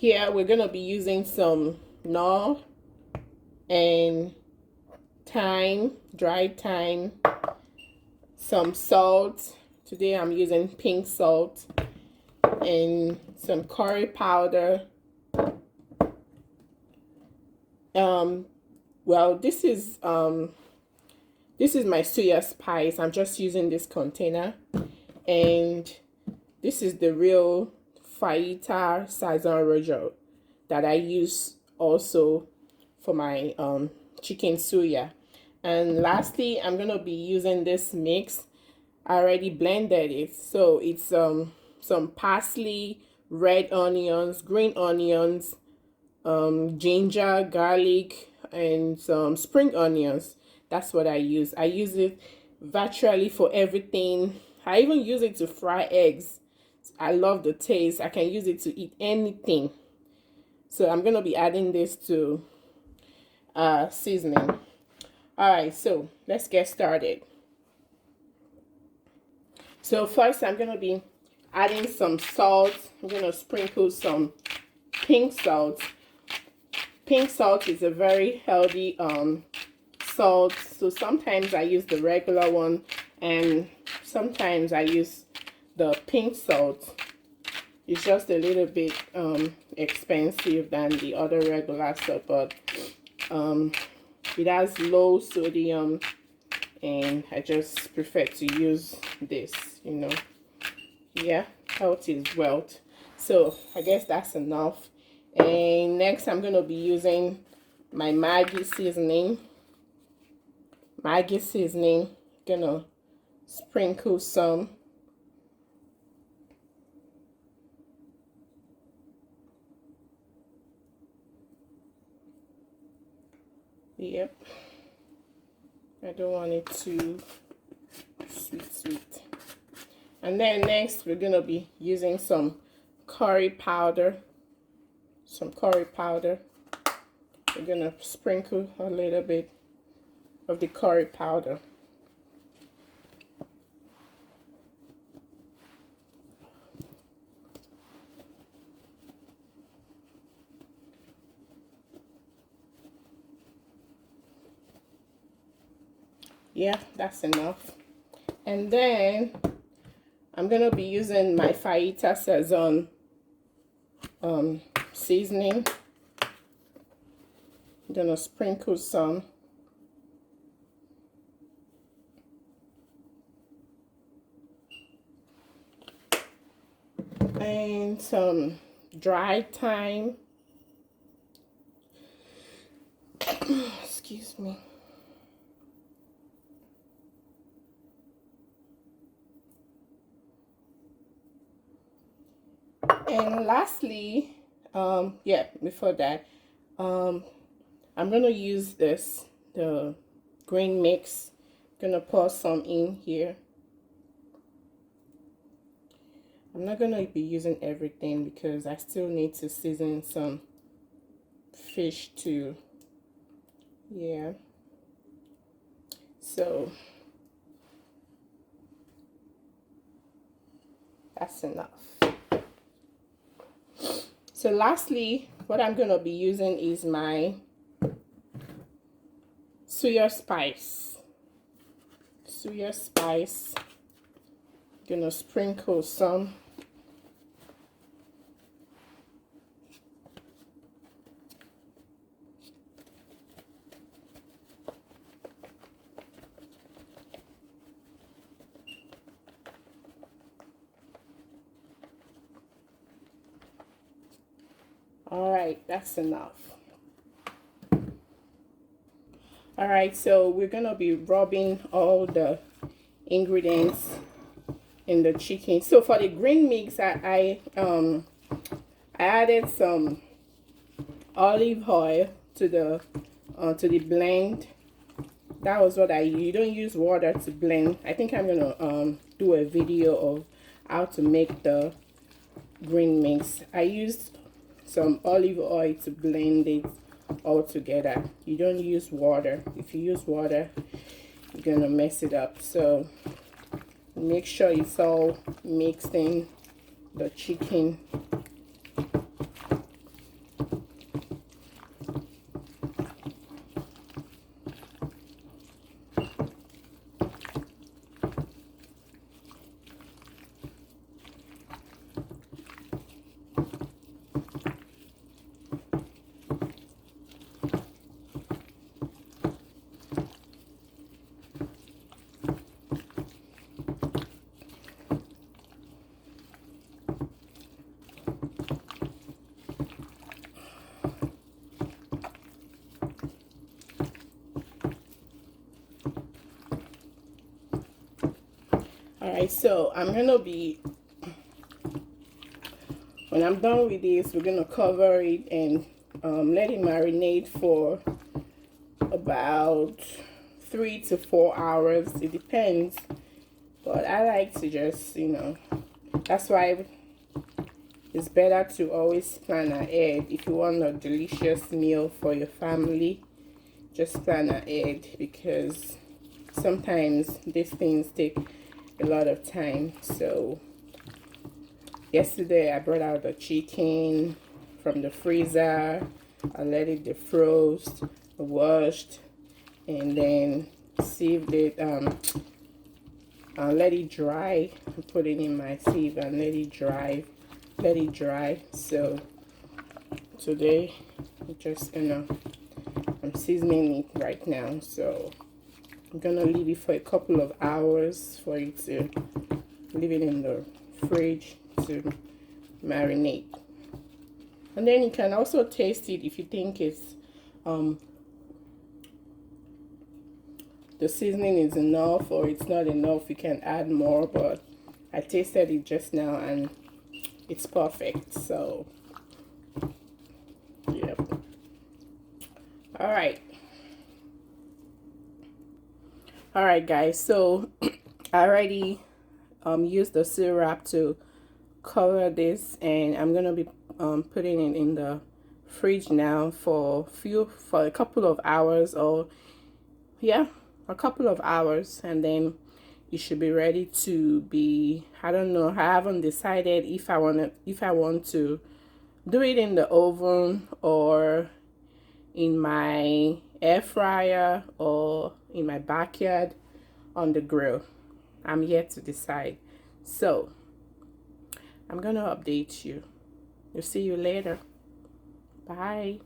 Here we're gonna be using some nor and thyme, dried thyme, some salt. Today I'm using pink salt, and some curry powder. Well, this is my suya spice. I'm just using this container, and this is the real fajita sazon rojo that I use also for my chicken suya. And lastly, I'm gonna be using this mix. I already blended it, so it's some parsley, red onions, green onions, ginger, garlic, and some spring onions. That's what I use. I use it virtually for everything. I even use it to fry eggs. I love the taste. I can use it to eat anything. So I'm gonna be adding this to seasoning. All right, so let's get started. So first I'm gonna be adding some salt. I'm gonna sprinkle some pink salt. Pink salt is a very healthy salt, so sometimes I use the regular one and sometimes I use the pink salt. It's just a little bit expensive than the other regular salt, but it has low sodium and I just prefer to use this, you know. Yeah, health is wealth. So I guess that's enough. And next I'm gonna be using my Maggi seasoning. Gonna sprinkle some. Yep. I don't want it too sweet. And then next we're gonna be using some curry powder. We're gonna sprinkle a little bit of the curry powder. Yeah, that's enough. And then I'm gonna be using my fajita sazon seasoning. I'm gonna sprinkle some. And some dried thyme. Excuse me. And lastly, before that, I'm gonna use the green mix. I'm gonna pour some in here. I'm not gonna be using everything because I still need to season some fish too. Yeah. So that's enough. So lastly, what I'm gonna be using is my suya spice. Gonna sprinkle some. All right, that's enough. All right, so we're gonna be rubbing all the ingredients in the chicken. So for the green mix, I added some olive oil to the blend. That was what you don't use water to blend. I think I'm gonna do a video of how to make the green mix. I used some olive oil to blend it all together. You don't use water. If you use water, you're gonna mess it up. So make sure it's all mixed in the chicken. Alright, so when I'm done with this, we're gonna cover it and let it marinate for about 3 to 4 hours. It depends, but I like to just, that's why it's better to always plan ahead. If you want a delicious meal for your family, just plan ahead, because sometimes these things take a lot of time. So yesterday I brought out the chicken from the freezer. I let it defrost, washed, and then sieved it. I let it dry. Put it in my sieve and let it dry. So today, just I'm seasoning it right now. So I'm gonna leave it for a couple of hours for it to leave it in the fridge to marinate. And then you can also taste it if you think it's the seasoning is enough or it's not enough. You can add more, but I tasted it just now and it's perfect. So yep. All right guys, so I already used the syrup to cover this, and I'm gonna be putting it in the fridge now for a couple of hours, or yeah, a couple of hours, and then it should be ready to be, I don't know, I haven't decided if I want to do it in the oven or in my air fryer or in my backyard on the grill. I'm yet to decide. So I'm gonna update you. We'll see you later. Bye.